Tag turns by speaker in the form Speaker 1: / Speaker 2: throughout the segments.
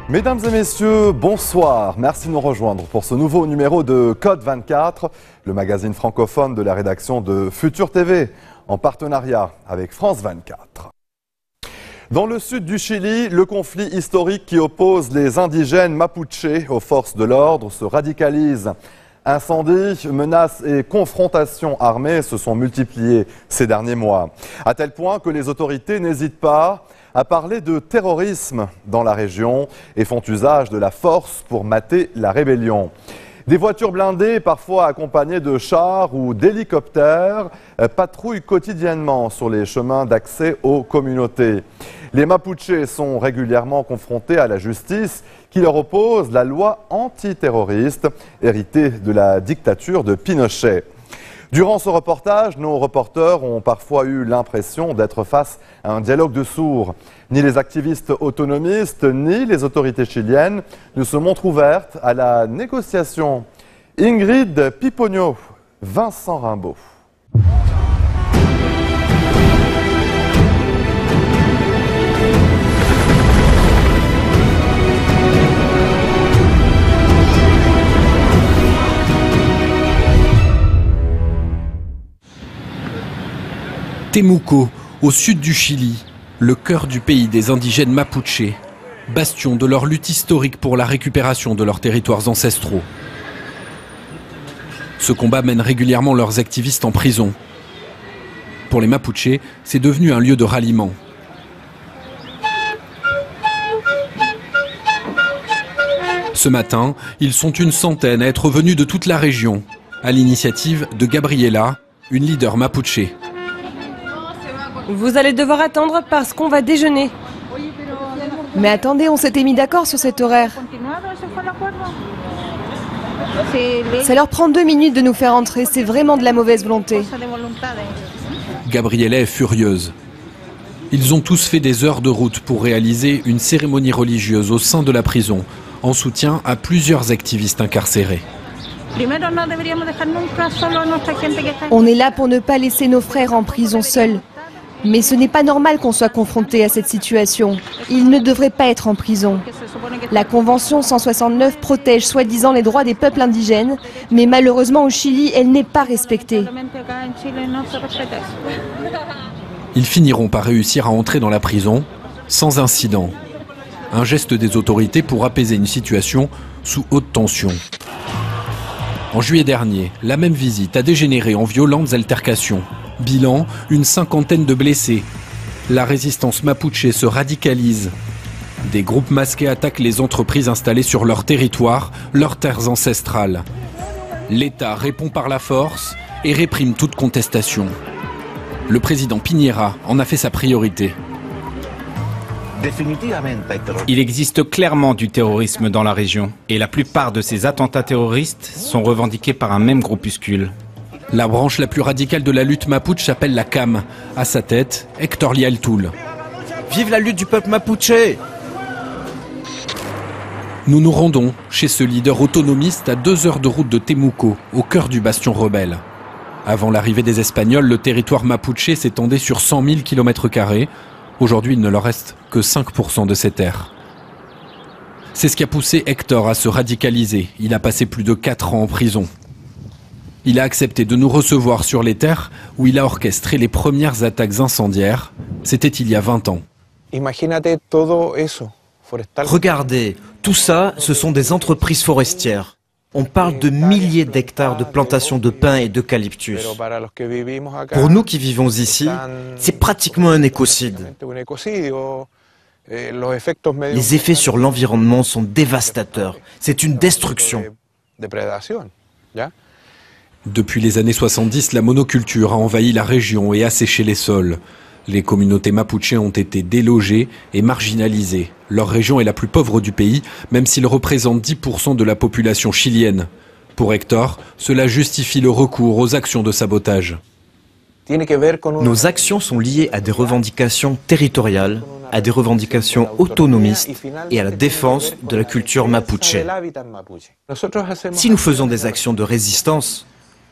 Speaker 1: Mesdames et messieurs, bonsoir. Merci de nous rejoindre pour ce nouveau numéro de Code 24, le magazine francophone de la rédaction de Futur TV, en partenariat avec France 24. Dans le sud du Chili, le conflit historique qui oppose les indigènes mapuches aux forces de l'ordre se radicalise. Incendies, menaces et confrontations armées se sont multipliées ces derniers mois, à tel point que les autorités n'hésitent pas à parler de terrorisme dans la région et font usage de la force pour mater la rébellion. Des voitures blindées, parfois accompagnées de chars ou d'hélicoptères, patrouillent quotidiennement sur les chemins d'accès aux communautés. Les Mapuches sont régulièrement confrontés à la justice qui leur oppose la loi antiterroriste héritée de la dictature de Pinochet. Durant ce reportage, nos reporters ont parfois eu l'impression d'être face à un dialogue de sourds. Ni les activistes autonomistes, ni les autorités chiliennes ne se montrent ouvertes à la négociation. Ingrid Piponio, Vincent Rimbaud.
Speaker 2: Temuco, au sud du Chili, le cœur du pays des indigènes mapuches, bastion de leur lutte historique pour la récupération de leurs territoires ancestraux. Ce combat mène régulièrement leurs activistes en prison. Pour les Mapuches, c'est devenu un lieu de ralliement. Ce matin, ils sont une centaine à être venus de toute la région, à l'initiative de Gabriela, une leader mapuche.
Speaker 3: Vous allez devoir attendre parce qu'on va déjeuner.
Speaker 4: Mais attendez, on s'était mis d'accord sur cet horaire. Ça leur prend 2 minutes de nous faire entrer, c'est vraiment de la mauvaise volonté.
Speaker 2: Gabriela est furieuse. Ils ont tous fait des heures de route pour réaliser une cérémonie religieuse au sein de la prison, en soutien à plusieurs activistes incarcérés.
Speaker 4: On est là pour ne pas laisser nos frères en prison seuls. Mais ce n'est pas normal qu'on soit confronté à cette situation. Ils ne devraient pas être en prison. La Convention 169 protège soi-disant les droits des peuples indigènes, mais malheureusement au Chili, elle n'est pas respectée.
Speaker 2: Ils finiront par réussir à entrer dans la prison sans incident. Un geste des autorités pour apaiser une situation sous haute tension. En juillet dernier, la même visite a dégénéré en violentes altercations. Bilan, une 50aine de blessés. La résistance mapuche se radicalise. Des groupes masqués attaquent les entreprises installées sur leur territoire, leurs terres ancestrales. L'État répond par la force et réprime toute contestation. Le président Piñera en a fait sa priorité.
Speaker 5: Il existe clairement du terrorisme dans la région et la plupart de ces attentats terroristes sont revendiqués par un même groupuscule.
Speaker 2: La branche la plus radicale de la lutte mapuche s'appelle la CAM. À sa tête, Héctor Lialtoul.
Speaker 6: Vive la lutte du peuple mapuche!
Speaker 2: Nous nous rendons chez ce leader autonomiste à 2 heures de route de Temuco, au cœur du bastion rebelle. Avant l'arrivée des Espagnols, le territoire mapuche s'étendait sur 100 000 km². Aujourd'hui, il ne leur reste que 5% de ces terres. C'est ce qui a poussé Héctor à se radicaliser. Il a passé plus de 4 ans en prison. Il a accepté de nous recevoir sur les terres où il a orchestré les premières attaques incendiaires. C'était il y a 20 ans.
Speaker 6: Regardez, tout ça, ce sont des entreprises forestières. On parle de milliers d'hectares de plantations de pins et d'eucalyptus. Pour nous qui vivons ici, c'est pratiquement un écocide. Les effets sur l'environnement sont dévastateurs. C'est une destruction.
Speaker 2: Depuis les années 70, la monoculture a envahi la région et asséché les sols. Les communautés mapuches ont été délogées et marginalisées. Leur région est la plus pauvre du pays, même s'ils représentent 10% de la population chilienne. Pour Héctor, cela justifie le recours aux actions de sabotage.
Speaker 6: Nos actions sont liées à des revendications territoriales, à des revendications autonomistes et à la défense de la culture mapuche. Si nous faisons des actions de résistance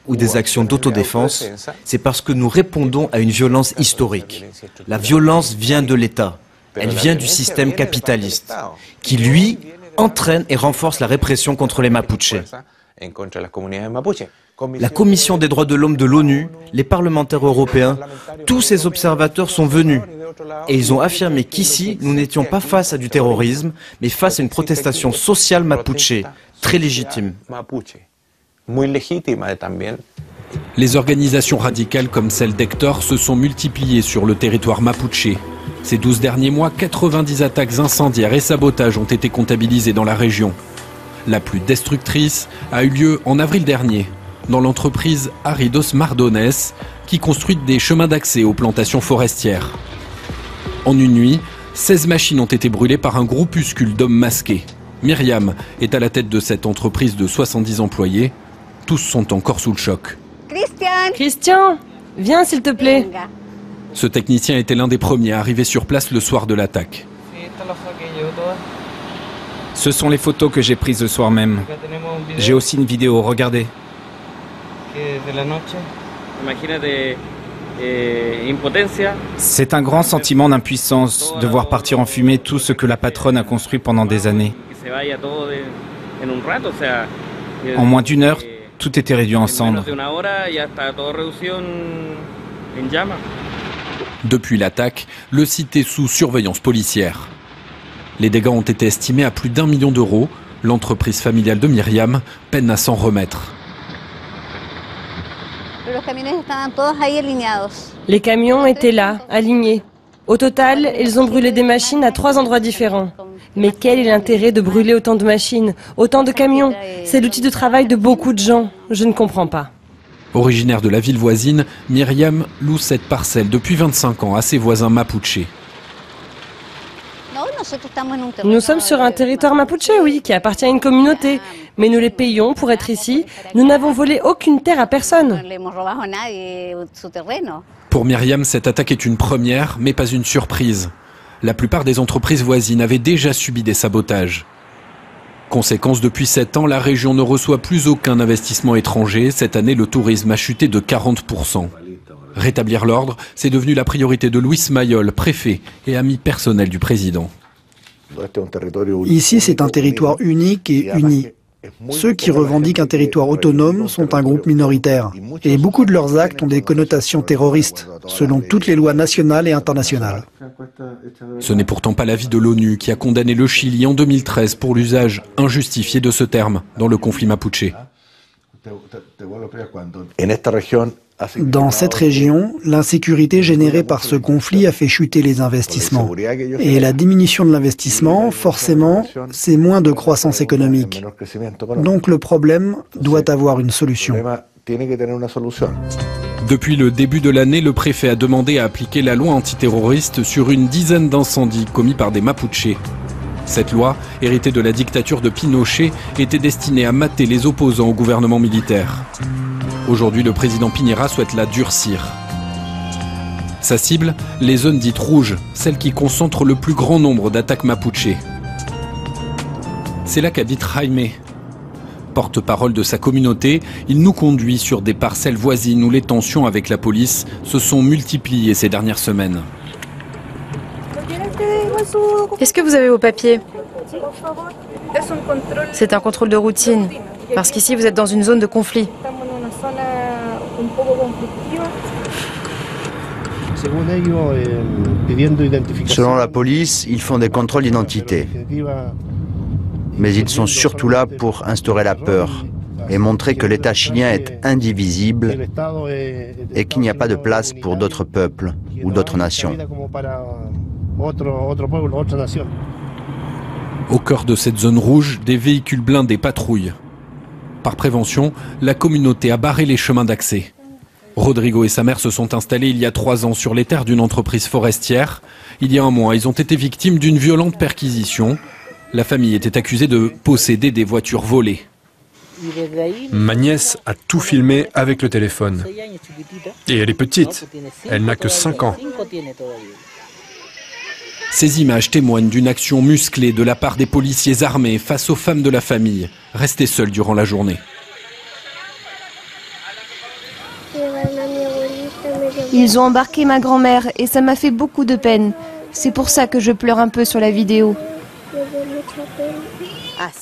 Speaker 6: ou des actions d'autodéfense, c'est parce que nous répondons à une violence historique. La violence vient de l'État. Elle vient du système capitaliste, qui lui entraîne et renforce la répression contre les Mapuches. La Commission des droits de l'homme de l'ONU, les parlementaires européens, tous ces observateurs sont venus et ils ont affirmé qu'ici, nous n'étions pas face à du terrorisme, mais face à une protestation sociale mapuche, très légitime.
Speaker 2: Les organisations radicales comme celle d'Hector se sont multipliées sur le territoire mapuche. Ces 12 derniers mois, 90 attaques incendiaires et sabotages ont été comptabilisés dans la région. La plus destructrice a eu lieu en avril dernier, dans l'entreprise Aridos Mardones, qui construit des chemins d'accès aux plantations forestières. En une nuit, 16 machines ont été brûlées par un groupuscule d'hommes masqués. Myriam est à la tête de cette entreprise de 70 employés. Tous sont encore sous le choc.
Speaker 3: Christian, viens s'il te plaît.
Speaker 2: Ce technicien était l'un des premiers à arriver sur place le soir de l'attaque.
Speaker 5: Ce sont les photos que j'ai prises le soir même. J'ai aussi une vidéo, regardez. C'est un grand sentiment d'impuissance de voir partir en fumée tout ce que la patronne a construit pendant des années. En moins d'une heure, tout était réduit en cendres.
Speaker 2: Depuis l'attaque, le site est sous surveillance policière. Les dégâts ont été estimés à plus d'1 million d'euros. L'entreprise familiale de Myriam peine à s'en remettre.
Speaker 3: Les camions étaient là, alignés. Au total, ils ont brûlé des machines à 3 endroits différents. Mais quel est l'intérêt de brûler autant de machines, autant de camions? C'est l'outil de travail de beaucoup de gens. Je ne comprends pas.
Speaker 2: Originaire de la ville voisine, Myriam loue cette parcelle depuis 25 ans à ses voisins mapuches.
Speaker 3: Nous sommes sur un territoire mapuche, oui, qui appartient à une communauté. Mais nous les payons pour être ici. Nous n'avons volé aucune terre à personne.
Speaker 2: Pour Myriam, cette attaque est une première, mais pas une surprise. La plupart des entreprises voisines avaient déjà subi des sabotages. Conséquence, depuis 7 ans, la région ne reçoit plus aucun investissement étranger. Cette année, le tourisme a chuté de 40%. Rétablir l'ordre, c'est devenu la priorité de Luis Mayol, préfet et ami personnel du président.
Speaker 7: Ici, c'est un territoire unique et uni. Ceux qui revendiquent un territoire autonome sont un groupe minoritaire. Et beaucoup de leurs actes ont des connotations terroristes, selon toutes les lois nationales et internationales.
Speaker 2: Ce n'est pourtant pas l'avis de l'ONU qui a condamné le Chili en 2013 pour l'usage injustifié de ce terme dans le conflit mapuche.
Speaker 7: Dans cette région, l'insécurité générée par ce conflit a fait chuter les investissements. Et la diminution de l'investissement, forcément, c'est moins de croissance économique. Donc le problème doit avoir une solution.
Speaker 2: Depuis le début de l'année, le préfet a demandé à appliquer la loi antiterroriste sur une dizaine d'incendies commis par des Mapuches. Cette loi, héritée de la dictature de Pinochet, était destinée à mater les opposants au gouvernement militaire. Aujourd'hui, le président Piñera souhaite la durcir. Sa cible, les zones dites rouges, celles qui concentrent le plus grand nombre d'attaques mapuches. C'est là qu'habite Jaime. Porte-parole de sa communauté, il nous conduit sur des parcelles voisines où les tensions avec la police se sont multipliées ces dernières semaines.
Speaker 8: Est-ce que vous avez vos papiers? C'est un contrôle de routine, parce qu'ici vous êtes dans une zone de conflit.
Speaker 9: Selon la police, ils font des contrôles d'identité. Mais ils sont surtout là pour instaurer la peur et montrer que l'État chilien est indivisible et qu'il n'y a pas de place pour d'autres peuples ou d'autres nations.
Speaker 2: Au cœur de cette zone rouge, des véhicules blindés patrouillent. Par prévention, la communauté a barré les chemins d'accès. Rodrigo et sa mère se sont installés il y a 3 ans sur les terres d'une entreprise forestière. Il y a un mois, ils ont été victimes d'une violente perquisition. La famille était accusée de posséder des voitures volées.
Speaker 10: Ma nièce a tout filmé avec le téléphone. Et elle est petite. Elle n'a que 5 ans.
Speaker 2: Ces images témoignent d'une action musclée de la part des policiers armés face aux femmes de la famille, restées seules durant la journée.
Speaker 4: Ils ont embarqué ma grand-mère et ça m'a fait beaucoup de peine. C'est pour ça que je pleure un peu sur la vidéo.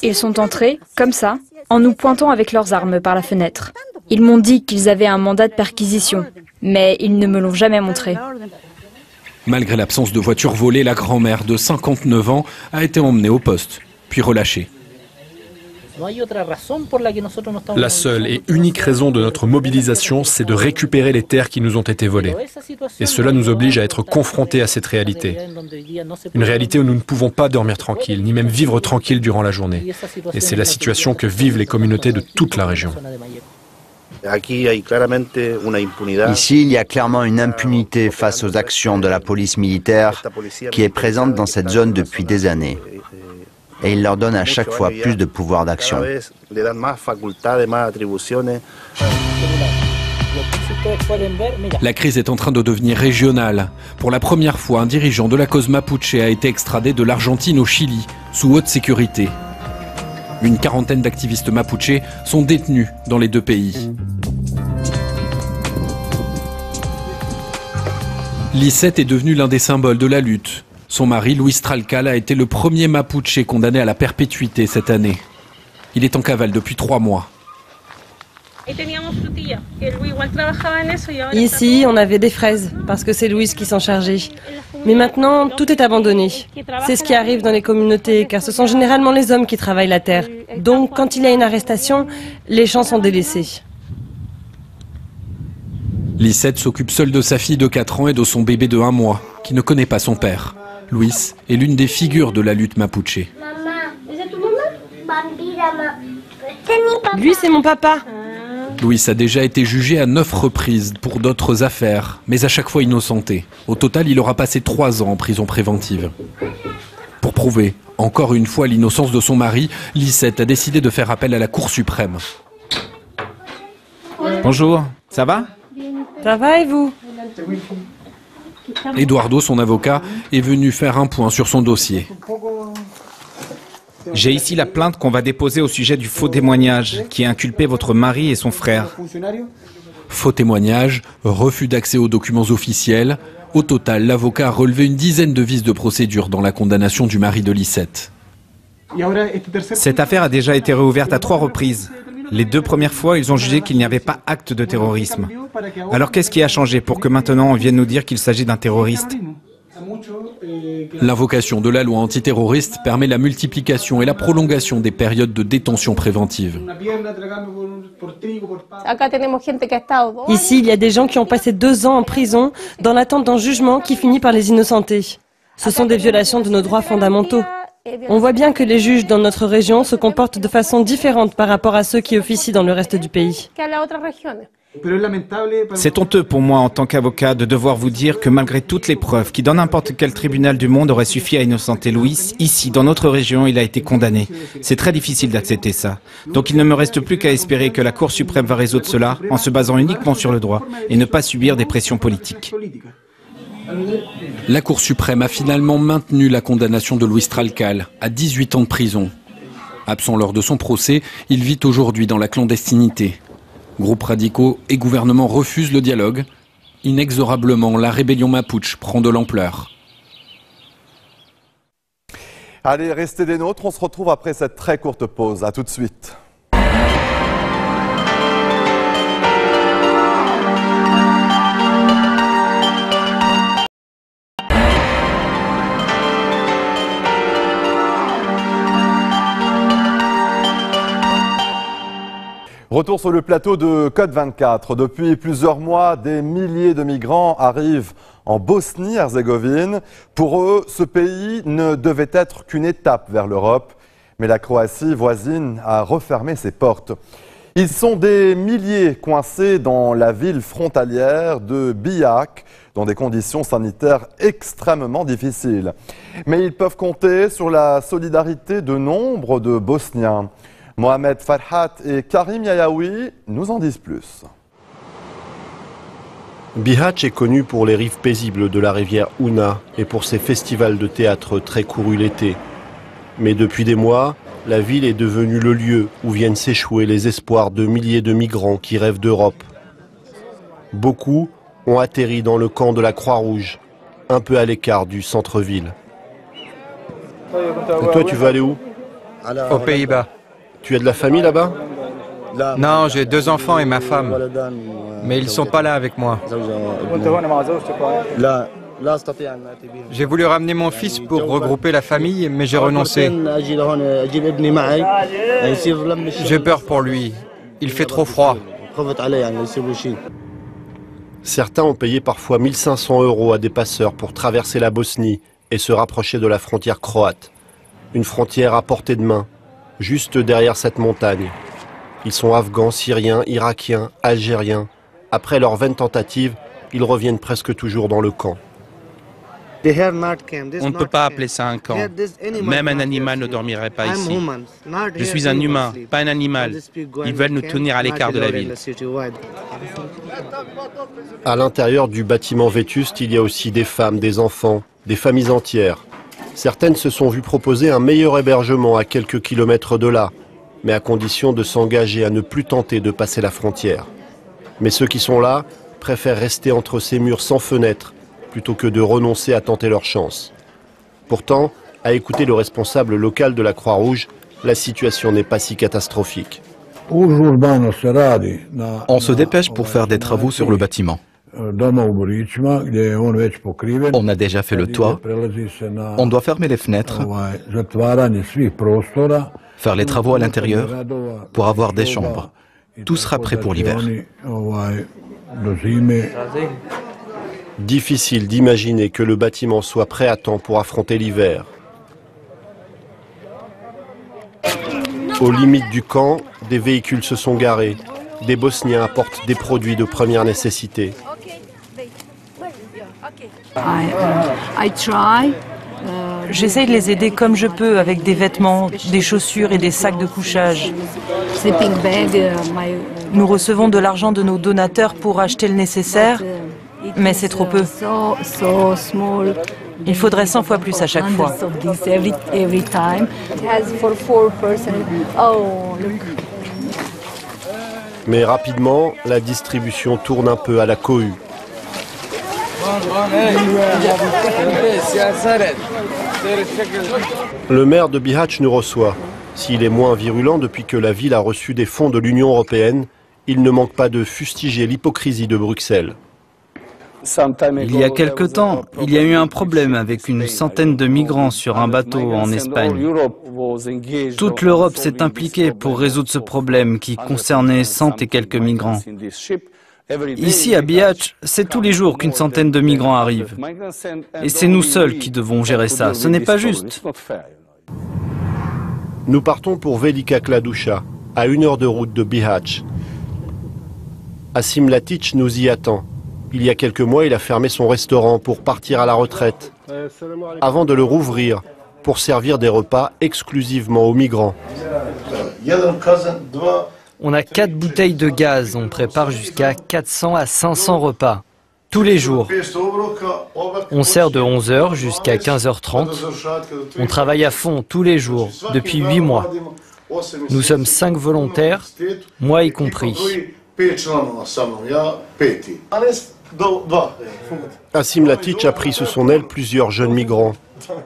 Speaker 11: Ils sont entrés, comme ça, en nous pointant avec leurs armes par la fenêtre. Ils m'ont dit qu'ils avaient un mandat de perquisition, mais ils ne me l'ont jamais montré.
Speaker 2: Malgré l'absence de voiture volée, la grand-mère de 59 ans a été emmenée au poste, puis relâchée.
Speaker 10: La seule et unique raison de notre mobilisation, c'est de récupérer les terres qui nous ont été volées. Et cela nous oblige à être confrontés à cette réalité. Une réalité où nous ne pouvons pas dormir tranquille, ni même vivre tranquille durant la journée. Et c'est la situation que vivent les communautés de toute la région.
Speaker 9: Ici, il y a clairement une impunité face aux actions de la police militaire qui est présente dans cette zone depuis des années. Et il leur donne à chaque fois plus de pouvoir d'action.
Speaker 2: La crise est en train de devenir régionale. Pour la première fois, un dirigeant de la cause mapuche a été extradé de l'Argentine au Chili, sous haute sécurité. Une quarantaine d'activistes mapuches sont détenus dans les deux pays. Lisette est devenu l'un des symboles de la lutte. Son mari, Luis Tralcal, a été le premier Mapuche condamné à la perpétuité cette année. Il est en cavale depuis 3 mois.
Speaker 3: Ici, on avait des fraises, parce que c'est Luis qui s'en chargeait. Mais maintenant, tout est abandonné. C'est ce qui arrive dans les communautés, car ce sont généralement les hommes qui travaillent la terre. Donc, quand il y a une arrestation, les champs sont délaissés.
Speaker 2: Lisette s'occupe seule de sa fille de 4 ans et de son bébé de 1 mois, qui ne connaît pas son père. Luis est l'une des figures de la lutte mapuche.
Speaker 3: Lui, c'est mon papa.
Speaker 2: Luis a déjà été jugé à 9 reprises pour d'autres affaires, mais à chaque fois innocenté. Au total, il aura passé 3 ans en prison préventive. Pour prouver, encore une fois, l'innocence de son mari, Lisette a décidé de faire appel à la Cour suprême.
Speaker 5: Bonjour, ça va?
Speaker 3: Ça va et vous?
Speaker 2: Eduardo, son avocat, est venu faire un point sur son dossier.
Speaker 5: J'ai ici la plainte qu'on va déposer au sujet du faux témoignage qui a inculpé votre mari et son frère.
Speaker 2: Faux témoignage, refus d'accès aux documents officiels. Au total, l'avocat a relevé une dizaine de vices de procédure dans la condamnation du mari de Lisette.
Speaker 5: Cette affaire a déjà été réouverte à 3 reprises. Les 2 premières fois, ils ont jugé qu'il n'y avait pas acte de terrorisme. Alors qu'est-ce qui a changé pour que maintenant on vienne nous dire qu'il s'agit d'un terroriste?
Speaker 2: L'invocation de la loi antiterroriste permet la multiplication et la prolongation des périodes de détention préventive.
Speaker 3: Ici, il y a des gens qui ont passé 2 ans en prison dans l'attente d'un jugement qui finit par les innocenter. Ce sont des violations de nos droits fondamentaux. On voit bien que les juges dans notre région se comportent de façon différente par rapport à ceux qui officient dans le reste du pays.
Speaker 5: C'est honteux pour moi en tant qu'avocat de devoir vous dire que malgré toutes les preuves qui dans n'importe quel tribunal du monde auraient suffi à innocenter Luis, ici dans notre région il a été condamné. C'est très difficile d'accepter ça. Donc il ne me reste plus qu'à espérer que la Cour suprême va résoudre cela en se basant uniquement sur le droit et ne pas subir des pressions politiques.
Speaker 2: La Cour suprême a finalement maintenu la condamnation de Luis Tralcal à 18 ans de prison. Absent lors de son procès, il vit aujourd'hui dans la clandestinité. Groupes radicaux et gouvernements refusent le dialogue. Inexorablement, la rébellion mapuche prend de l'ampleur.
Speaker 1: Allez, restez des nôtres, on se retrouve après cette très courte pause. À tout de suite. Retour sur le plateau de Code 24. Depuis plusieurs mois, des milliers de migrants arrivent en Bosnie-Herzégovine. Pour eux, ce pays ne devait être qu'une étape vers l'Europe. Mais la Croatie voisine a refermé ses portes. Ils sont des milliers coincés dans la ville frontalière de Bijak, dans des conditions sanitaires extrêmement difficiles. Mais ils peuvent compter sur la solidarité de nombre de Bosniens. Mohamed Farhat et Karim Yayaoui nous en disent plus.
Speaker 12: Bihać est connu pour les rives paisibles de la rivière Una et pour ses festivals de théâtre très courus l'été. Mais depuis des mois, la ville est devenue le lieu où viennent s'échouer les espoirs de milliers de migrants qui rêvent d'Europe. Beaucoup ont atterri dans le camp de la Croix-Rouge, un peu à l'écart du centre-ville. Et toi, tu veux aller où?
Speaker 13: Aux Pays-Bas.
Speaker 12: Tu as de la famille là-bas?
Speaker 13: Non, j'ai 2 enfants et ma femme. Mais ils ne sont pas là avec moi. J'ai voulu ramener mon fils pour regrouper la famille, mais j'ai renoncé. J'ai peur pour lui. Il fait trop froid.
Speaker 12: Certains ont payé parfois 1500 € à des passeurs pour traverser la Bosnie et se rapprocher de la frontière croate. Une frontière à portée de main, juste derrière cette montagne. Ils sont afghans, syriens, irakiens, algériens. Après leurs 20 tentatives, ils reviennent presque toujours dans le camp.
Speaker 14: On ne peut pas appeler ça un camp. Même un animal ne dormirait pas ici. Je suis un humain, pas un animal. Ils veulent nous tenir à l'écart de la ville.
Speaker 12: À l'intérieur du bâtiment vétuste, il y a aussi des femmes, des enfants, des familles entières. Certaines se sont vues proposer un meilleur hébergement à quelques kilomètres de là, mais à condition de s'engager à ne plus tenter de passer la frontière. Mais ceux qui sont là préfèrent rester entre ces murs sans fenêtre plutôt que de renoncer à tenter leur chance. Pourtant, à écouter le responsable local de la Croix-Rouge, la situation n'est pas si catastrophique.
Speaker 15: On se dépêche pour faire des travaux sur le bâtiment. On a déjà fait le toit. On doit fermer les fenêtres, faire les travaux à l'intérieur pour avoir des chambres. Tout sera prêt pour l'hiver.
Speaker 12: Difficile d'imaginer que le bâtiment soit prêt à temps pour affronter l'hiver. Aux limites du camp, des véhicules se sont garés. Des Bosniens apportent des produits de première nécessité.
Speaker 16: J'essaye de les aider comme je peux avec des vêtements, des chaussures et des sacs de couchage. Nous recevons de l'argent de nos donateurs pour acheter le nécessaire, mais c'est trop peu. Il faudrait 100 fois plus à chaque fois.
Speaker 12: Mais rapidement, la distribution tourne un peu à la cohue. Le maire de Bihać nous reçoit. S'il est moins virulent depuis que la ville a reçu des fonds de l'Union européenne, il ne manque pas de fustiger l'hypocrisie de Bruxelles.
Speaker 17: Il y a quelque temps, il y a eu un problème avec une centaine de migrants sur un bateau en Espagne. Toute l'Europe s'est impliquée pour résoudre ce problème qui concernait 100 et quelques migrants. Ici, à Bihać, c'est tous les jours qu'une centaine de migrants arrivent. Et c'est nous seuls qui devons gérer ça. Ce n'est pas juste.
Speaker 12: Nous partons pour Velika Kladuša, à 1 heure de route de Bihać. Asim Latić nous y attend. Il y a quelques mois, il a fermé son restaurant pour partir à la retraite, avant de le rouvrir pour servir des repas exclusivement aux migrants.
Speaker 17: On a 4 bouteilles de gaz, on prépare jusqu'à 400 à 500 repas, tous les jours. On sert de 11h jusqu'à 15h30. On travaille à fond tous les jours, depuis 8 mois. Nous sommes 5 volontaires, moi y compris.
Speaker 12: Asim Latić a pris sous son aile plusieurs jeunes migrants.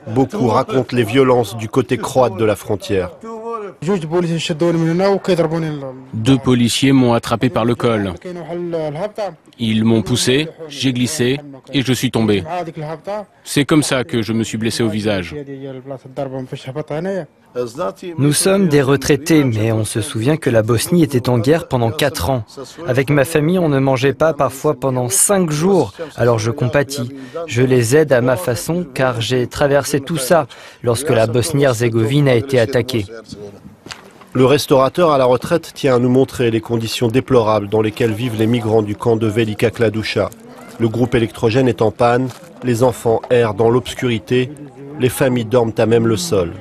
Speaker 12: Beaucoup racontent les violences du côté croate de la frontière.
Speaker 18: 2 policiers m'ont attrapé par le col. Ils m'ont poussé, j'ai glissé et je suis tombé. C'est comme ça que je me suis blessé au visage.
Speaker 17: Nous sommes des retraités, mais on se souvient que la Bosnie était en guerre pendant 4 ans. Avec ma famille, on ne mangeait pas parfois pendant 5 jours. Alors je compatis. Je les aide à ma façon car j'ai traversé tout ça lorsque la Bosnie-Herzégovine a été attaquée.
Speaker 12: Le restaurateur à la retraite tient à nous montrer les conditions déplorables dans lesquelles vivent les migrants du camp de Velika Kladuša. Le groupe électrogène est en panne, les enfants errent dans l'obscurité, les familles dorment à même le sol.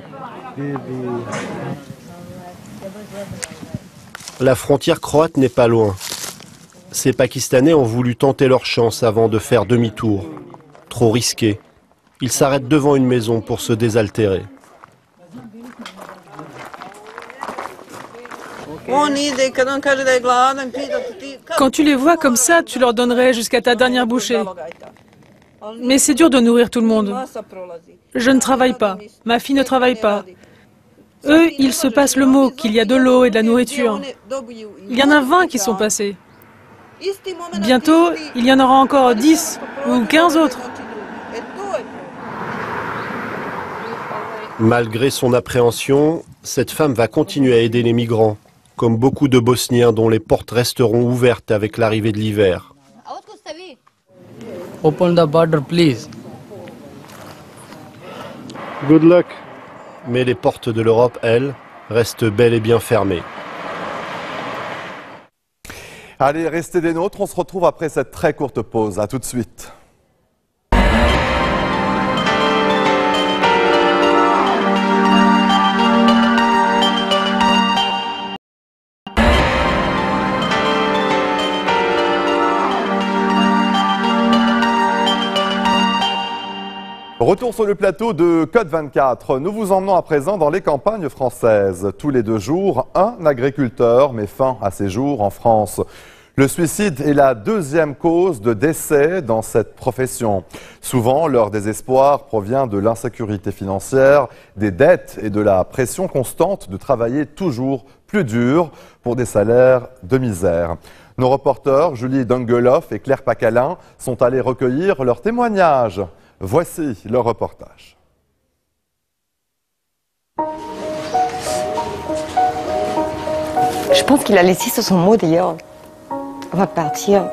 Speaker 12: La frontière croate n'est pas loin. Ces Pakistanais ont voulu tenter leur chance avant de faire demi-tour. Trop risqué. Ils s'arrêtent devant une maison pour se désaltérer.
Speaker 19: Quand tu les vois comme ça, tu leur donnerais jusqu'à ta dernière bouchée. Mais c'est dur de nourrir tout le monde. Je ne travaille pas. Ma fille ne travaille pas. Eux, ils se passent le mot qu'il y a de l'eau et de la nourriture. Il y en a 20 qui sont passés. Bientôt, il y en aura encore 10 ou 15 autres.
Speaker 12: Malgré son appréhension, cette femme va continuer à aider les migrants, comme beaucoup de Bosniens dont les portes resteront ouvertes avec l'arrivée de l'hiver.
Speaker 20: Open the border, please.
Speaker 12: Good luck. Mais les portes de l'Europe, elles, restent bel et bien fermées.
Speaker 1: Allez, restez des nôtres, on se retrouve après cette très courte pause. À tout de suite. Retour sur le plateau de Code 24. Nous vous emmenons à présent dans les campagnes françaises. Tous les 2 jours, un agriculteur met fin à ses jours en France. Le suicide est la 2e cause de décès dans cette profession. Souvent, leur désespoir provient de l'insécurité financière, des dettes et de la pression constante de travailler toujours plus dur pour des salaires de misère. Nos reporters, Julie Dungeloff et Claire Pacalin, sont allés recueillir leurs témoignages. Voici le reportage.
Speaker 21: Je pense qu'il a laissé sur son mot d'ailleurs. On va partir.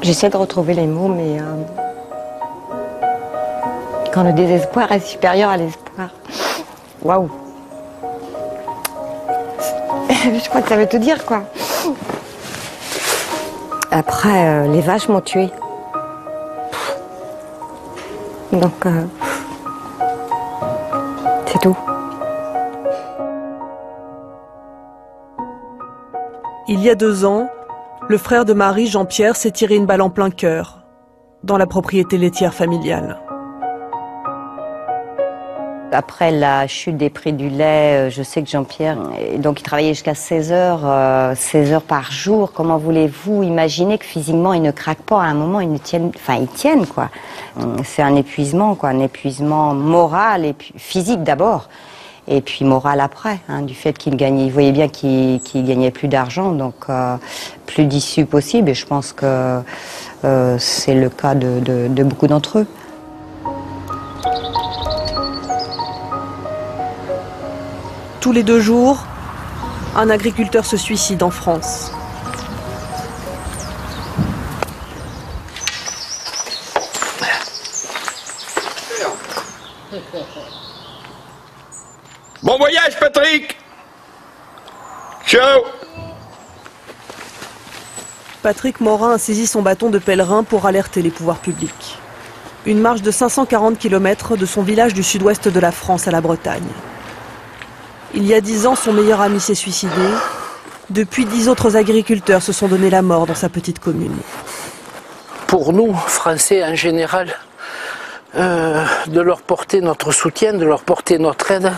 Speaker 21: J'essaie de retrouver les mots, mais quand le désespoir est supérieur à l'espoir. Waouh! Je crois que ça veut tout dire, quoi. Après, les vaches m'ont tué. Donc, c'est tout.
Speaker 22: Il y a 2 ans, le frère de Marie, Jean-Pierre, s'est tiré une balle en plein cœur, dans la propriété laitière familiale.
Speaker 21: Après la chute des prix du lait, je sais que Jean-Pierre, donc il travaillait jusqu'à 16 heures par jour. Comment voulez-vous imaginer que physiquement il ne craque pas à un moment, ils tiennent quoi. C'est un épuisement quoi, un épuisement moral et puis physique d'abord, et puis moral après, hein, du fait qu'il gagnait, il voyait bien qu'il gagnait plus d'argent, donc plus d'issue possible. Et je pense que c'est le cas de beaucoup d'entre eux.
Speaker 22: Tous les 2 jours, un agriculteur se suicide en France.
Speaker 23: Bon voyage, Patrick! Ciao!
Speaker 22: Patrick Morin a saisi son bâton de pèlerin pour alerter les pouvoirs publics. Une marche de 540 km de son village du sud-ouest de la France à la Bretagne. Il y a 10 ans, son meilleur ami s'est suicidé. Depuis, 10 autres agriculteurs se sont donné la mort dans sa petite commune.
Speaker 24: Pour nous, Français en général, de leur porter notre soutien, de leur porter notre aide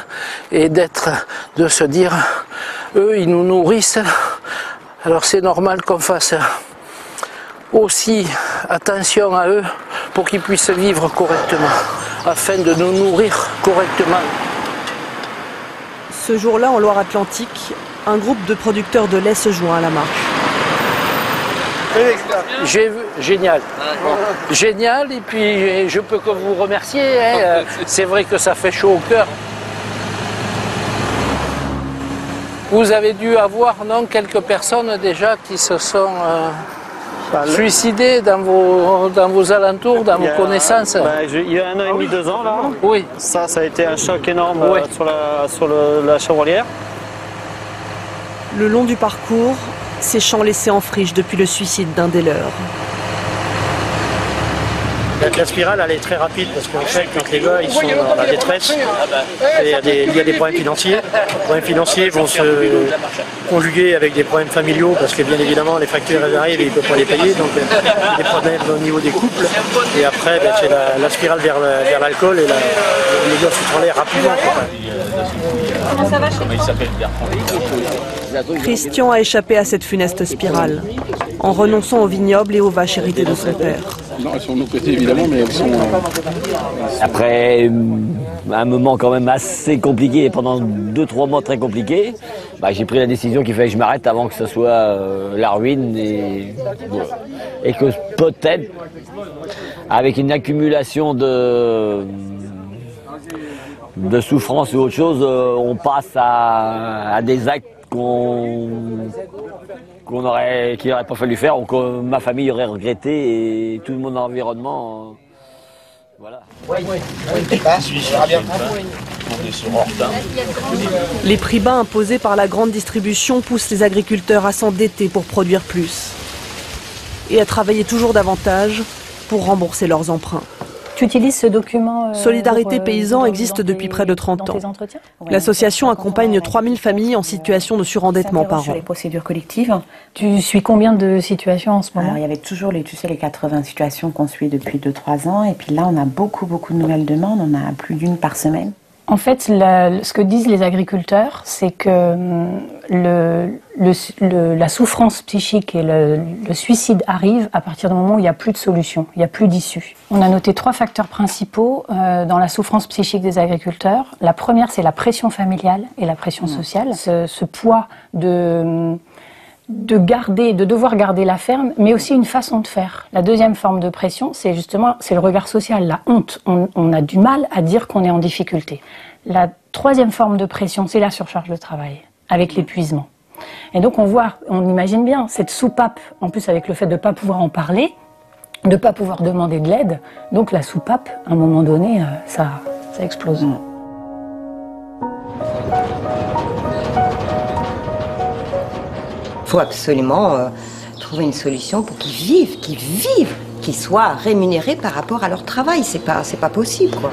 Speaker 24: et de se dire, eux, ils nous nourrissent. Alors c'est normal qu'on fasse aussi attention à eux pour qu'ils puissent vivre correctement, afin de nous nourrir correctement.
Speaker 22: Ce jour-là, en Loire-Atlantique, un groupe de producteurs de lait se joint à la marche.
Speaker 24: Génial. Génial, et puis je peux que vous remercier. Hein. C'est vrai que ça fait chaud au cœur. Vous avez dû avoir, non, quelques personnes déjà qui se sont suicidées dans vos alentours, dans vos connaissances.
Speaker 25: Il y a 1 an et demi, 2 ans là.
Speaker 24: Oui.
Speaker 25: Ça a été un choc énorme sur la chevrolière.
Speaker 22: Le long du parcours, ces champs laissés en friche depuis le suicide d'un des leurs.
Speaker 25: La spirale, elle est très rapide parce qu'en fait, quand les gars ils sont dans la détresse, il y a des problèmes financiers. Les problèmes financiers vont se conjuguer avec des problèmes familiaux parce que bien évidemment les factures arrivent et ils ne peuvent pas les payer, donc il y a des problèmes au niveau des couples. Et après, c'est la spirale vers l'alcool et les gars se translèrent rapidement.
Speaker 19: Comment ça va chez toi?
Speaker 22: Christian a échappé à cette funeste spirale, en renonçant au vignoble et aux vaches héritées de son père.
Speaker 4: Non, elles sont de nos côtés évidemment, mais elles sont...
Speaker 6: Après un moment quand même assez compliqué, pendant 2-3 mois très compliqués, j'ai pris la décision qu'il fallait que je m'arrête avant que ce soit la ruine et que peut-être, avec une accumulation de souffrance ou autre chose, on passe à des actes qu'il n'aurait pas fallu faire, ou que ma famille aurait regretté et tout mon environnement. Voilà.
Speaker 22: Les prix bas imposés par la grande distribution poussent les agriculteurs à s'endetter pour produire plus et à travailler toujours davantage pour rembourser leurs emprunts.
Speaker 7: Tu utilises ce document
Speaker 22: Solidarité Paysans existe depuis près de 30 ans. L'association accompagne 3000 familles en situation de surendettement par an.
Speaker 7: Sur les procédures collectives. Tu suis combien de situations en ce moment?
Speaker 8: Alors, il y avait toujours les 80 situations qu'on suit depuis 2-3 ans. Et puis là, on a beaucoup de nouvelles demandes. On a plus d'une par semaine.
Speaker 7: En fait, ce que disent les agriculteurs, c'est que la souffrance psychique et le suicide arrivent à partir du moment où il n'y a plus de solution, il n'y a plus d'issue. On a noté 3 facteurs principaux dans la souffrance psychique des agriculteurs. La première, c'est la pression familiale et la pression sociale. Ce poids de devoir garder la ferme, mais aussi une façon de faire. La deuxième forme de pression, c'est le regard social, la honte. On a du mal à dire qu'on est en difficulté. La troisième forme de pression, c'est la surcharge de travail, avec l'épuisement. Et donc on imagine bien cette soupape, en plus avec le fait de ne pas pouvoir en parler, de ne pas pouvoir demander de l'aide. Donc la soupape, à un moment donné, ça explose.
Speaker 21: Il faut absolument trouver une solution pour qu'ils vivent, qu'ils soient rémunérés par rapport à leur travail. C'est pas possible, quoi.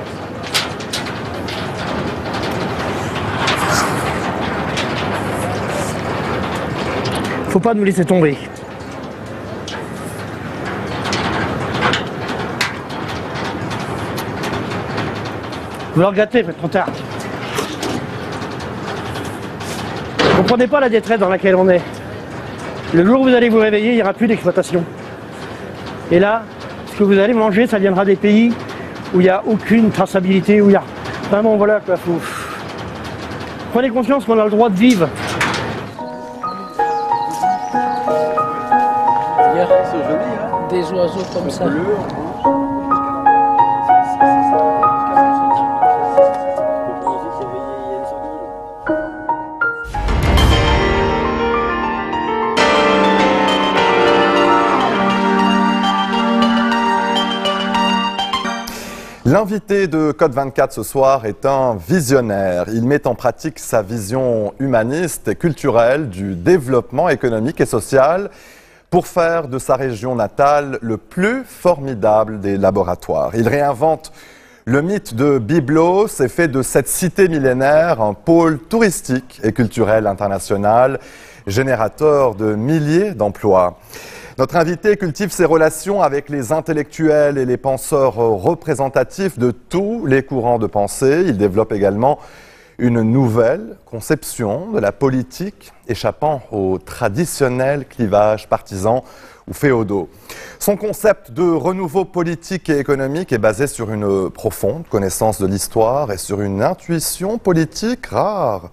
Speaker 25: Faut pas nous laisser tomber. Vous le regrettez, faites trop tard. Vous comprenez pas la détresse dans laquelle on est. Le jour où vous allez vous réveiller, il n'y aura plus d'exploitation. Et là, ce que vous allez manger, ça viendra des pays où il n'y a aucune traçabilité, où il y a... Vraiment, voilà, quoi, faut... Prenez conscience qu'on a le droit de vivre.
Speaker 24: C'est joli, hein? Des oiseaux comme ça.
Speaker 1: L'invité de Code 24 ce soir est un visionnaire. Il met en pratique sa vision humaniste et culturelle du développement économique et social pour faire de sa région natale le plus formidable des laboratoires. Il réinvente le mythe de Byblos et fait de cette cité millénaire un pôle touristique et culturel international, générateur de milliers d'emplois. Notre invité cultive ses relations avec les intellectuels et les penseurs représentatifs de tous les courants de pensée. Il développe également une nouvelle conception de la politique échappant aux traditionnels clivages partisans ou féodaux. Son concept de renouveau politique et économique est basé sur une profonde connaissance de l'histoire et sur une intuition politique rare,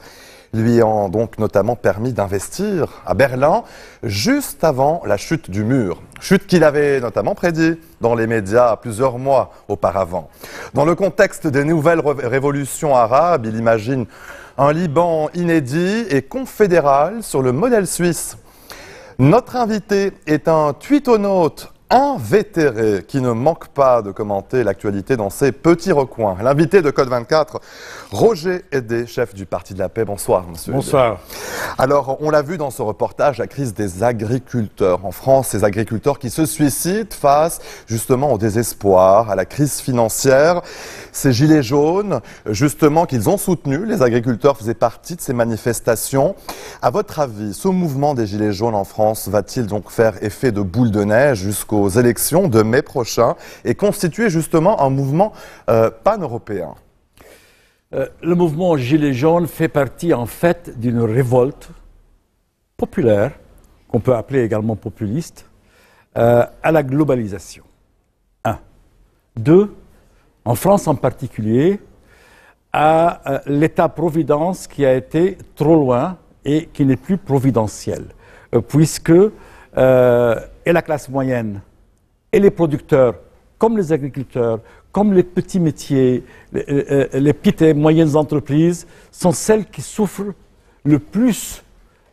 Speaker 1: lui ayant donc notamment permis d'investir à Berlin juste avant la chute du mur. Chute qu'il avait notamment prédit dans les médias plusieurs mois auparavant. Dans le contexte des nouvelles révolutions arabes, il imagine un Liban inédit et confédéral sur le modèle suisse. Notre invité est un tweetonaute invétéré qui ne manque pas de commenter l'actualité dans ses petits recoins. L'invité de Code 24, Roger Hédé, chef du Parti de la Paix. Bonsoir, monsieur.
Speaker 25: Bonsoir.
Speaker 1: Hédé. Alors, on l'a vu dans ce reportage, la crise des agriculteurs. En France, ces agriculteurs qui se suicident face justement au désespoir, à la crise financière. Ces gilets jaunes, justement, qu'ils ont soutenus, les agriculteurs faisaient partie de ces manifestations. À votre avis, ce mouvement des gilets jaunes en France va-t-il donc faire effet de boule de neige jusqu'aux élections de mai prochain et constituer justement un mouvement pan-européen?
Speaker 3: le mouvement Gilets jaunes fait partie en fait d'une révolte populaire, qu'on peut appeler également populiste, à la globalisation. 1. 2. En France en particulier, à l'État-providence qui a été trop loin et qui n'est plus providentiel, puisque et la classe moyenne et les producteurs, comme les agriculteurs, comme les petits métiers, les petites et moyennes entreprises, sont celles qui souffrent le plus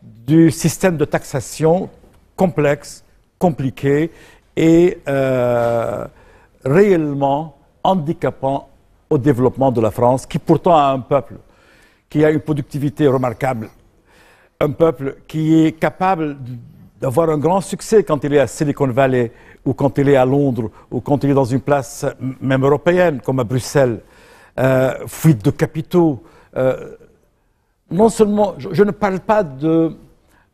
Speaker 3: du système de taxation complexe, compliqué et réellement handicapant au développement de la France, qui pourtant a un peuple qui a une productivité remarquable, un peuple qui est capable d'avoir un grand succès quand il est à Silicon Valley ou quand il est à Londres ou quand il est dans une place même européenne comme à Bruxelles. Fuite de capitaux. Non seulement, je ne parle pas de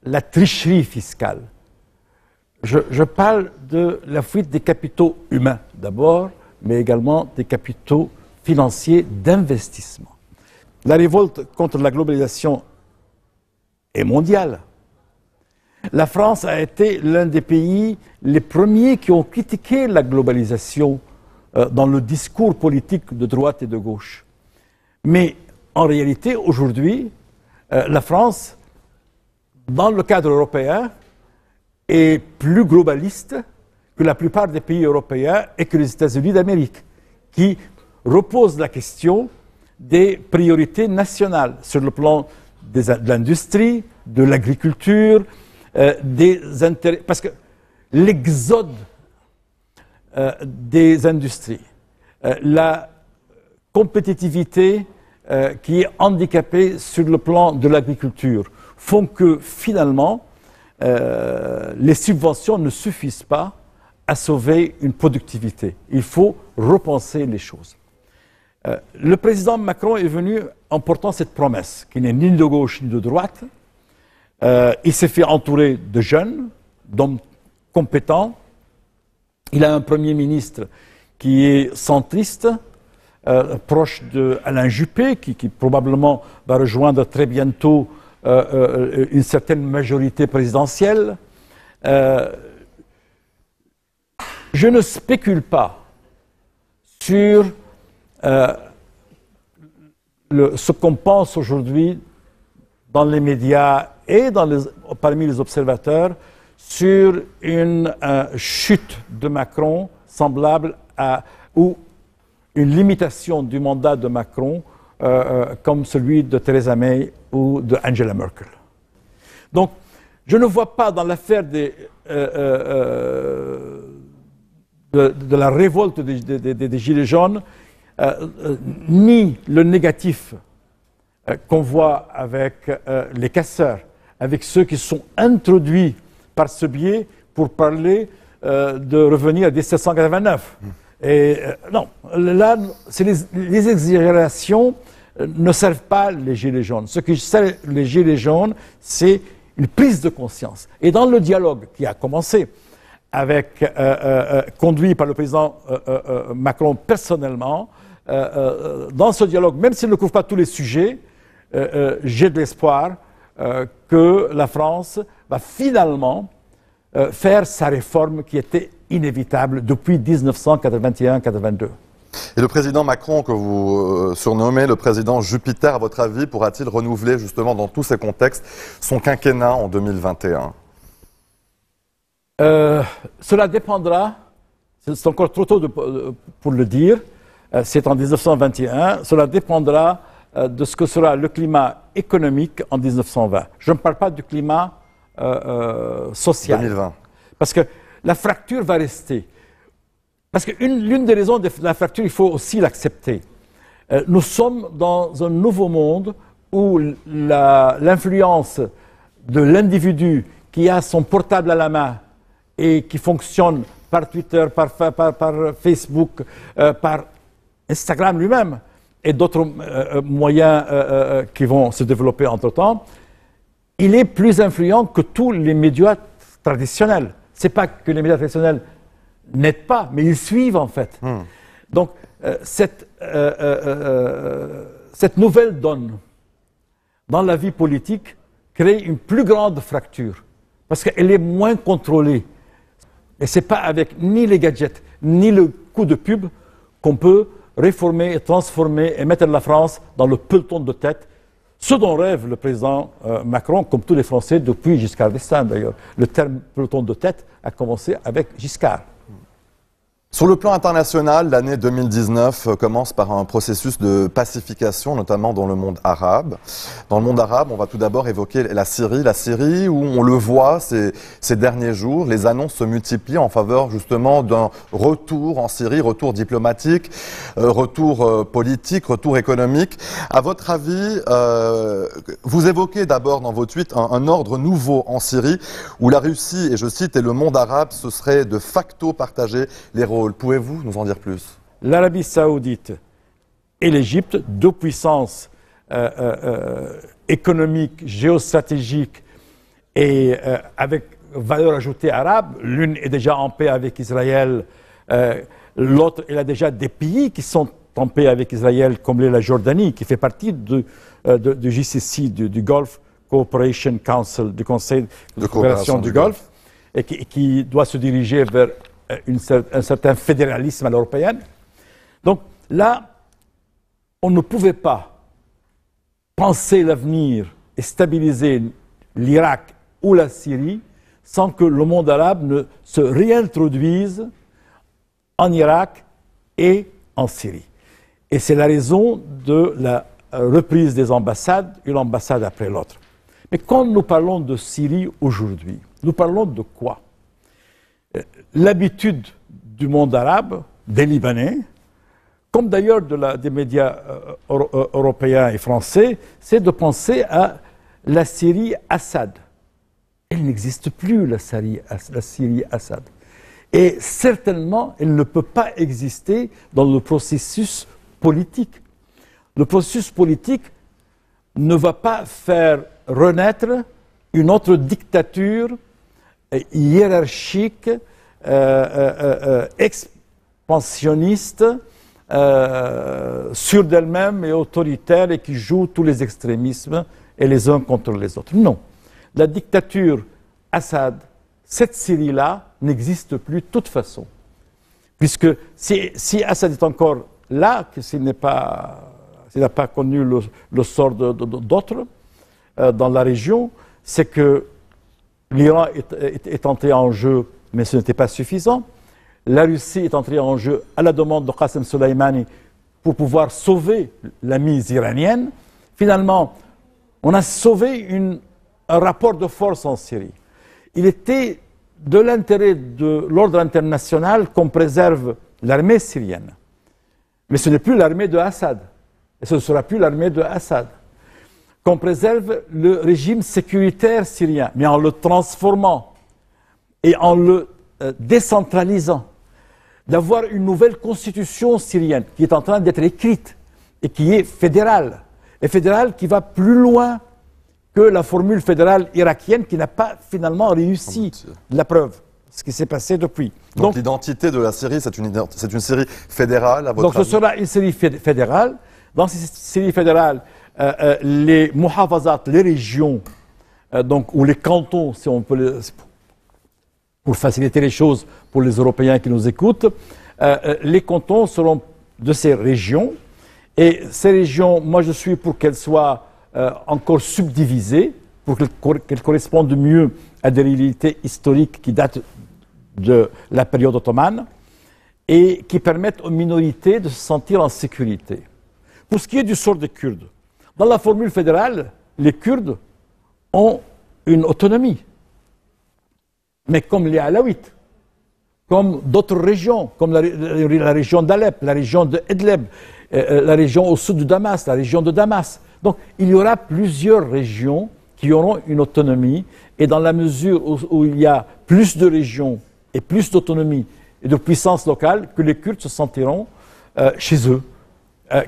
Speaker 3: la tricherie fiscale, je parle de la fuite des capitaux humains d'abord, mais également des capitaux financiers d'investissement. La révolte contre la globalisation est mondiale. La France a été l'un des pays les premiers qui ont critiqué la globalisation dans le discours politique de droite et de gauche. Mais en réalité, aujourd'hui, la France, dans le cadre européen, est plus globaliste que la plupart des pays européens et que les États-Unis d'Amérique, qui reposent la question des priorités nationales sur le plan de l'industrie, de l'agriculture, des intérêts. Parce que l'exode des industries, la compétitivité qui est handicapée sur le plan de l'agriculture, font que finalement, les subventions ne suffisent pas à sauver une productivité. Il faut repenser les choses. Le président Macron est venu en portant cette promesse, qui n'est ni de gauche ni de droite. Il s'est fait entourer de jeunes, d'hommes compétents. Il a un Premier ministre qui est centriste, proche d'Alain Juppé, qui probablement va rejoindre très bientôt une certaine majorité présidentielle. Je ne spécule pas sur ce qu'on pense aujourd'hui dans les médias et parmi les observateurs sur une chute de Macron semblable ou une limitation du mandat de Macron comme celui de Theresa May ou de Angela Merkel. Donc, je ne vois pas dans l'affaire de la révolte des Gilets jaunes ni le négatif qu'on voit avec les casseurs, avec ceux qui sont introduits par ce biais pour parler de revenir à 1789. Et non, là, les exagérations ne servent pas les Gilets jaunes. Ce qui sert les Gilets jaunes, c'est une prise de conscience. Et dans le dialogue qui a commencé, conduit par le président Macron personnellement, dans ce dialogue, même s'il ne couvre pas tous les sujets, j'ai de l'espoir que la France va finalement faire sa réforme qui était inévitable depuis 1981-82.
Speaker 1: Et le président Macron, que vous surnommez le président Jupiter, à votre avis, pourra-t-il renouveler justement dans tous ces contextes son quinquennat en 2021 ?
Speaker 3: Cela dépendra, c'est encore trop tôt pour le dire, c'est en 1921, cela dépendra de ce que sera le climat économique en 1920. Je ne parle pas du climat social.
Speaker 1: 2020.
Speaker 3: Parce que la fracture va rester. Parce que l'une des raisons de la fracture, il faut aussi l'accepter. Nous sommes dans un nouveau monde où l'influence de l'individu qui a son portable à la main et qui fonctionne par Twitter, par Facebook, par Instagram lui-même et d'autres moyens qui vont se développer entre-temps, il est plus influent que tous les médias traditionnels. Ce n'est pas que les médias traditionnels n'aident pas, mais ils suivent en fait. Donc cette nouvelle donne dans la vie politique crée une plus grande fracture, parce qu'elle est moins contrôlée. Et ce n'est pas avec ni les gadgets, ni le coup de pub qu'on peut réformer, transformer et mettre la France dans le peloton de tête, ce dont rêve le président Macron, comme tous les Français, depuis Giscard d'Estaing d'ailleurs. Le terme peloton de tête a commencé avec Giscard.
Speaker 1: Sur le plan international, l'année 2019 commence par un processus de pacification, notamment dans le monde arabe. Dans le monde arabe, on va tout d'abord évoquer la Syrie où on le voit ces derniers jours, les annonces se multiplient en faveur justement d'un retour en Syrie, retour diplomatique, retour politique, retour économique. À votre avis, vous évoquez d'abord dans votre tweet un ordre nouveau en Syrie où la Russie, et je cite, et le monde arabe, ce serait de facto partager les rôles. Pouvez-vous nous en dire plus?
Speaker 3: L'Arabie saoudite et l'Égypte, deux puissances économiques, géostratégiques et avec valeur ajoutée arabe, l'une est déjà en paix avec Israël, l'autre, elle a déjà des pays qui sont en paix avec Israël, comme la Jordanie, qui fait partie du GCC, du Gulf Cooperation Council, du Conseil de coopération du Golfe, et qui doit se diriger vers un certain fédéralisme à l'européenne. Donc là, on ne pouvait pas penser l'avenir et stabiliser l'Irak ou la Syrie sans que le monde arabe ne se réintroduise en Irak et en Syrie. Et c'est la raison de la reprise des ambassades, une ambassade après l'autre. Mais quand nous parlons de Syrie aujourd'hui, nous parlons de quoi? L'habitude du monde arabe, des Libanais, comme d'ailleurs des médias européens et français, c'est de penser à la Syrie Assad. Elle n'existe plus, la Syrie Assad. Et certainement, elle ne peut pas exister dans le processus politique. Le processus politique ne va pas faire renaître une autre dictature hiérarchique, expansionniste, sûre d'elle-même et autoritaire et qui joue tous les extrémismes et les uns contre les autres. Non. La dictature Assad, cette Syrie-là, n'existe plus de toute façon. Puisque si Assad est encore là, s'il n'a pas connu le sort d'autres dans la région, c'est que l'Iran est entré en jeu, mais ce n'était pas suffisant. La Russie est entrée en jeu à la demande de Qasem Soleimani pour pouvoir sauver la mise iranienne. Finalement, on a sauvé un rapport de force en Syrie. Il était de l'intérêt de l'ordre international qu'on préserve l'armée syrienne. Mais ce n'est plus l'armée de Assad. Et ce ne sera plus l'armée de Assad. Qu'on préserve le régime sécuritaire syrien, mais en le transformant et en le décentralisant. D'avoir une nouvelle constitution syrienne qui est en train d'être écrite et qui est fédérale. Et fédérale qui va plus loin que la formule fédérale irakienne qui n'a pas finalement réussi la preuve. Ce qui s'est passé depuis.
Speaker 1: Donc l'identité de la Syrie, c'est une Syrie fédérale à votre avis?
Speaker 3: Donc ce sera une Syrie fédérale. Dans cette Syrie fédérale, les muhafazat, les régions, ou les cantons, si on peut pour faciliter les choses pour les Européens qui nous écoutent, les cantons seront de ces régions. Et ces régions, moi je suis pour qu'elles soient encore subdivisées, pour qu'elles correspondent mieux à des réalités historiques qui datent de la période ottomane et qui permettent aux minorités de se sentir en sécurité. Pour ce qui est du sort des Kurdes, dans la formule fédérale, les Kurdes ont une autonomie. Mais comme les Alaouites, comme d'autres régions, comme la région d'Alep, la région de Idlib, la région au sud de Damas, la région de Damas. Donc il y aura plusieurs régions qui auront une autonomie, et dans la mesure où il y a plus de régions et plus d'autonomie et de puissance locale, que les Kurdes se sentiront chez eux,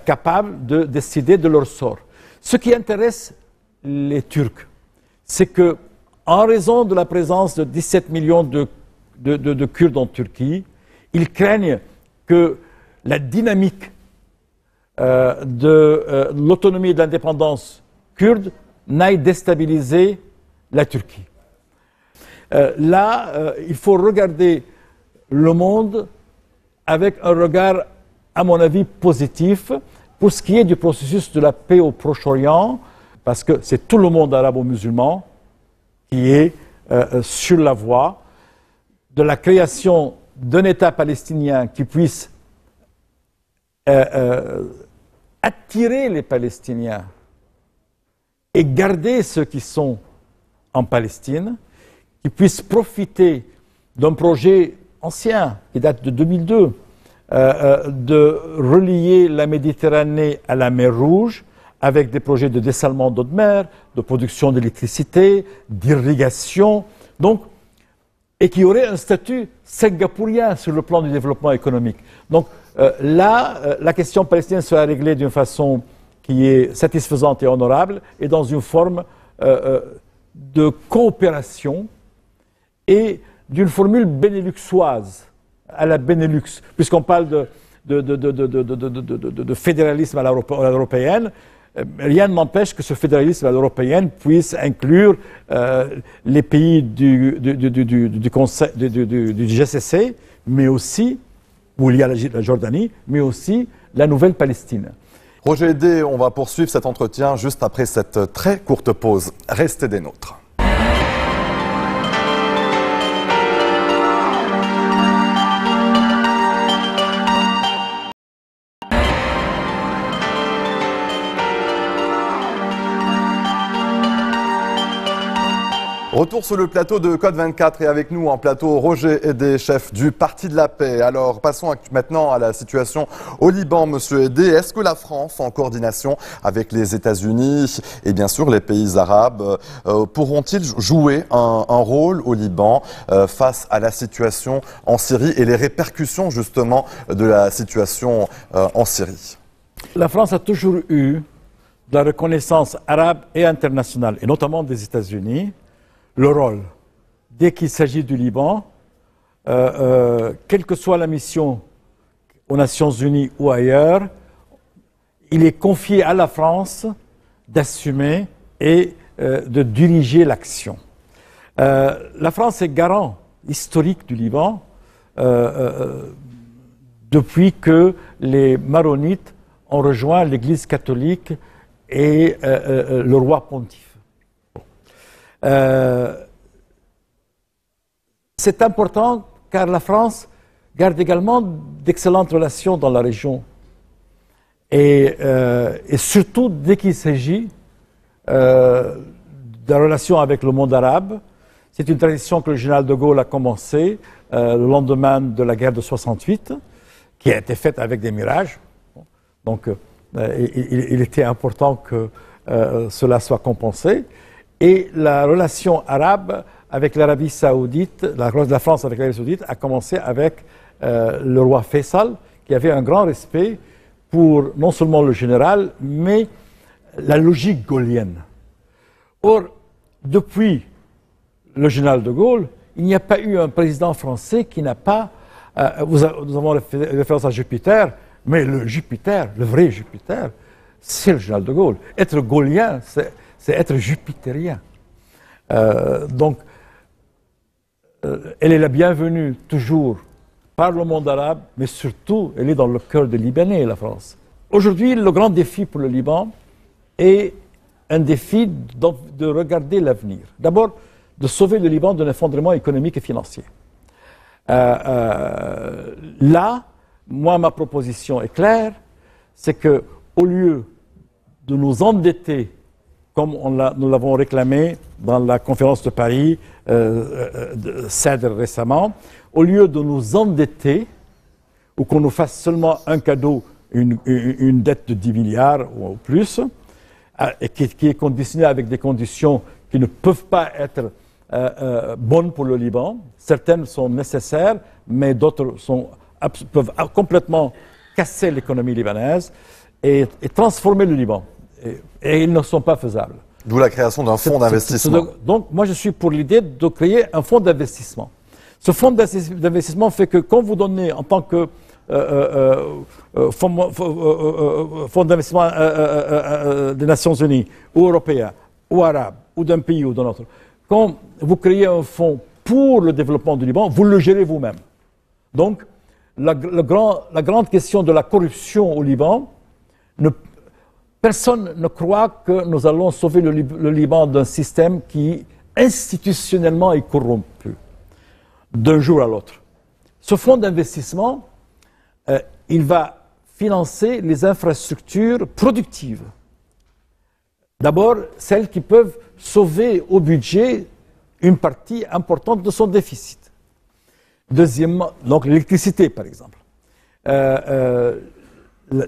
Speaker 3: capables de décider de leur sort. Ce qui intéresse les Turcs, c'est que, en raison de la présence de 17 millions de Kurdes en Turquie, ils craignent que la dynamique de l'autonomie et de l'indépendance kurde n'aille déstabiliser la Turquie. Il faut regarder le monde avec un regard, à mon avis, positif pour ce qui est du processus de la paix au Proche-Orient, parce que c'est tout le monde arabo-musulman qui est sur la voie de la création d'un État palestinien qui puisse attirer les Palestiniens et garder ceux qui sont en Palestine, qui puissent profiter d'un projet ancien, qui date de 2002, de relier la Méditerranée à la mer Rouge, avec des projets de dessalement d'eau de mer, de production d'électricité, d'irrigation, et qui aurait un statut singapourien sur le plan du développement économique. Donc la question palestinienne sera réglée d'une façon qui est satisfaisante et honorable, et dans une forme de coopération et d'une formule bénéluxoise, à la Benelux, puisqu'on parle de fédéralisme à l'européenne. Rien ne m'empêche que ce fédéralisme à l'européenne puisse inclure les pays du GCC, mais aussi, où il y a la Jordanie, mais aussi la Nouvelle-Palestine.
Speaker 1: Roger Hédé, on va poursuivre cet entretien juste après cette très courte pause. Restez des nôtres. Retour sur le plateau de Code 24 et avec nous en plateau Roger Hédé, chef du Parti de la Paix. Alors passons maintenant à la situation au Liban, monsieur Hédé. Est-ce que la France, en coordination avec les États-Unis et bien sûr les pays arabes, pourront-ils jouer un rôle au Liban face à la situation en Syrie et les répercussions justement de la situation en Syrie?
Speaker 3: La France a toujours eu de la reconnaissance arabe et internationale, et notamment des États-Unis, le rôle, dès qu'il s'agit du Liban, quelle que soit la mission aux Nations Unies ou ailleurs, il est confié à la France d'assumer et de diriger l'action. La France est garant historique du Liban depuis que les maronites ont rejoint l'Église catholique et le roi pontife. C'est important car la France garde également d'excellentes relations dans la région et surtout dès qu'il s'agit de relations avec le monde arabe. C'est une tradition que le général de Gaulle a commencé le lendemain de la guerre de 68, qui a été faite avec des mirages. Donc il était important que cela soit compensé. Et la relation arabe avec l'Arabie saoudite, la France avec l'Arabie saoudite a commencé avec le roi Faisal, qui avait un grand respect pour non seulement le général, mais la logique gaullienne. Or, depuis le général de Gaulle, il n'y a pas eu un président français qui n'a pas... nous avons référence à Jupiter, mais le Jupiter, le vrai Jupiter, c'est le général de Gaulle. Être gaullien, c'est être jupitérien. Donc, elle est la bienvenue toujours par le monde arabe, mais surtout, elle est dans le cœur des Libanais, la France. Aujourd'hui, le grand défi pour le Liban est un défi de regarder l'avenir. D'abord, de sauver le Liban d'un effondrement économique et financier. Là, moi, ma proposition est claire, c'est que au lieu de nous endetter comme nous l'avons réclamé dans la conférence de Paris, CEDR récemment, au lieu de nous endetter, ou qu'on nous fasse seulement un cadeau, une dette de 10 milliards ou plus, et qui est conditionnée avec des conditions qui ne peuvent pas être bonnes pour le Liban. Certaines sont nécessaires, mais d'autres peuvent complètement casser l'économie libanaise et transformer le Liban. Et ils ne sont pas faisables.
Speaker 1: D'où la création d'un fonds d'investissement.
Speaker 3: Donc, moi, je suis pour l'idée de créer un fonds d'investissement. Ce fonds d'investissement fait que quand vous donnez, en tant que fonds d'investissement des Nations Unies, ou européen, ou arabe, ou d'un pays ou d'un autre, quand vous créez un fonds pour le développement du Liban, vous le gérez vous-même. Donc, la grande question de la corruption au Liban, personne ne croit que nous allons sauver le Liban d'un système qui institutionnellement est corrompu d'un jour à l'autre. Ce fonds d'investissement, il va financer les infrastructures productives. D'abord, celles qui peuvent sauver au budget une partie importante de son déficit. Deuxièmement, donc l'électricité, par exemple,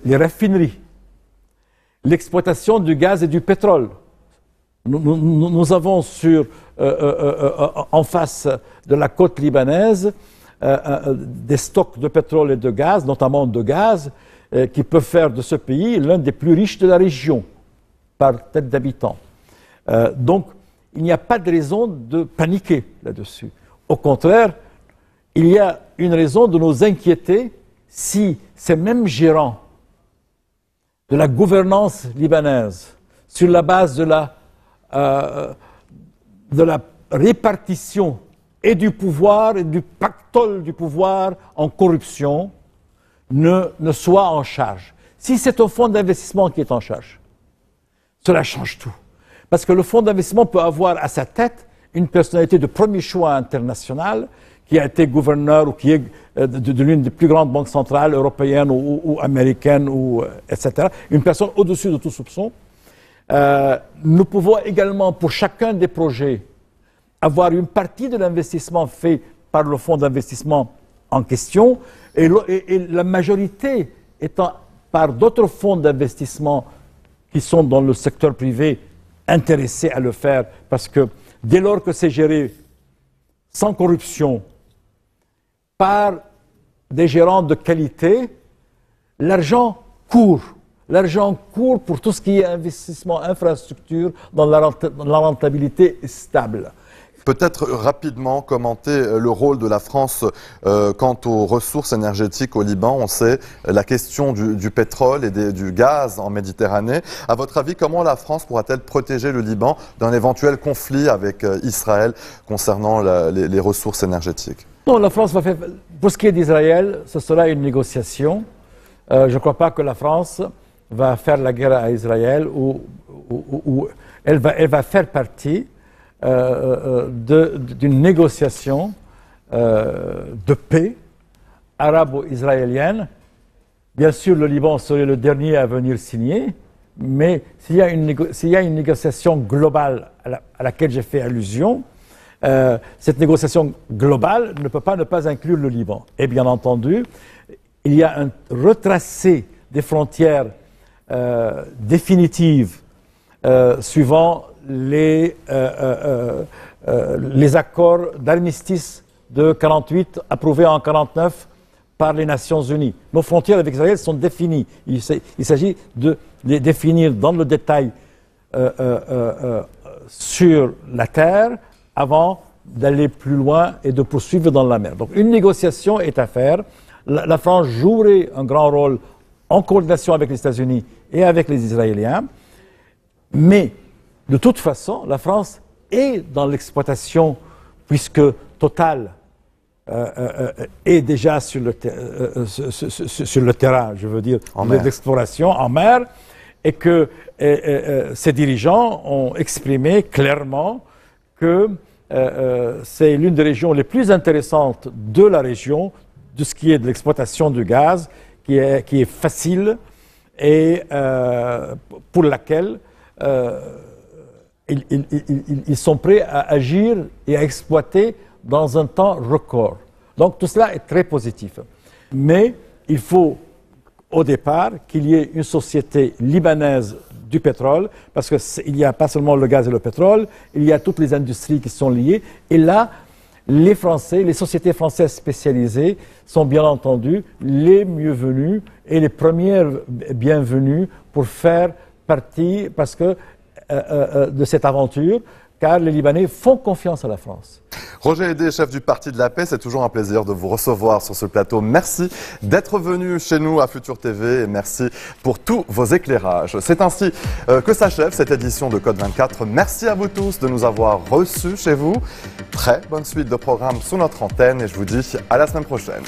Speaker 3: les raffineries, l'exploitation du gaz et du pétrole. Nous avons en face de la côte libanaise des stocks de pétrole et de gaz, notamment de gaz, qui peuvent faire de ce pays l'un des plus riches de la région par tête d'habitant. Donc, il n'y a pas de raison de paniquer là-dessus. Au contraire, il y a une raison de nous inquiéter si ces mêmes gérants de la gouvernance libanaise, sur la base de la répartition et du pouvoir et du pactole du pouvoir en corruption, ne soient en charge. Si c'est un fonds d'investissement qui est en charge, cela change tout. Parce que le fonds d'investissement peut avoir à sa tête une personnalité de premier choix international qui a été gouverneur ou qui est de l'une des plus grandes banques centrales européennes ou américaines, etc. Une personne au-dessus de tout soupçon. Nous pouvons également, pour chacun des projets, avoir une partie de l'investissement fait par le fonds d'investissement en question et la majorité étant par d'autres fonds d'investissement qui sont dans le secteur privé intéressés à le faire parce que dès lors que c'est géré sans corruption par des gérants de qualité, l'argent court. L'argent court pour tout ce qui est investissement, infrastructure, dans la rentabilité stable.
Speaker 1: Peut-être rapidement commenter le rôle de la France quant aux ressources énergétiques au Liban. On sait la question du pétrole et du gaz en Méditerranée. À votre avis, comment la France pourra-t-elle protéger le Liban d'un éventuel conflit avec Israël concernant les ressources énergétiques?
Speaker 3: Non, la France va faire... Pour ce qui est d'Israël, ce sera une négociation. Je ne crois pas que la France va faire la guerre à Israël ou elle va faire partie d'une négociation de paix arabo-israélienne. Bien sûr, le Liban serait le dernier à venir signer, mais s'il y a une négociation globale à laquelle j'ai fait allusion, cette négociation globale ne peut pas ne pas inclure le Liban. Et bien entendu, il y a un retracé des frontières définitives suivant les accords d'armistice de 1948 approuvés en 1949 par les Nations Unies. Nos frontières avec Israël sont définies. Il s'agit de les définir dans le détail sur la terre avant d'aller plus loin et de poursuivre dans la mer. Donc une négociation est à faire. La France jouerait un grand rôle en coordination avec les États-Unis et avec les Israéliens, mais de toute façon, la France est dans l'exploitation puisque Total est déjà sur le terrain, je veux dire, d'exploration en mer, et que ses dirigeants ont exprimé clairement que c'est l'une des régions les plus intéressantes de la région, de ce qui est de l'exploitation du gaz, qui est facile et pour laquelle ils sont prêts à agir et à exploiter dans un temps record. Donc tout cela est très positif. Mais il faut au départ qu'il y ait une société libanaise du pétrole, parce qu'il n'y a pas seulement le gaz et le pétrole, il y a toutes les industries qui sont liées. Et là, les Français, les sociétés françaises spécialisées sont bien entendu les mieux venus et les premières bienvenues pour faire partie de cette aventure, car les Libanais font confiance à la France.
Speaker 1: Roger Hédé, chef du Parti de la Paix, c'est toujours un plaisir de vous recevoir sur ce plateau. Merci d'être venu chez nous à Futur TV et merci pour tous vos éclairages. C'est ainsi que s'achève cette édition de Code 24. Merci à vous tous de nous avoir reçus chez vous. Très bonne suite de programmes sur notre antenne et je vous dis à la semaine prochaine.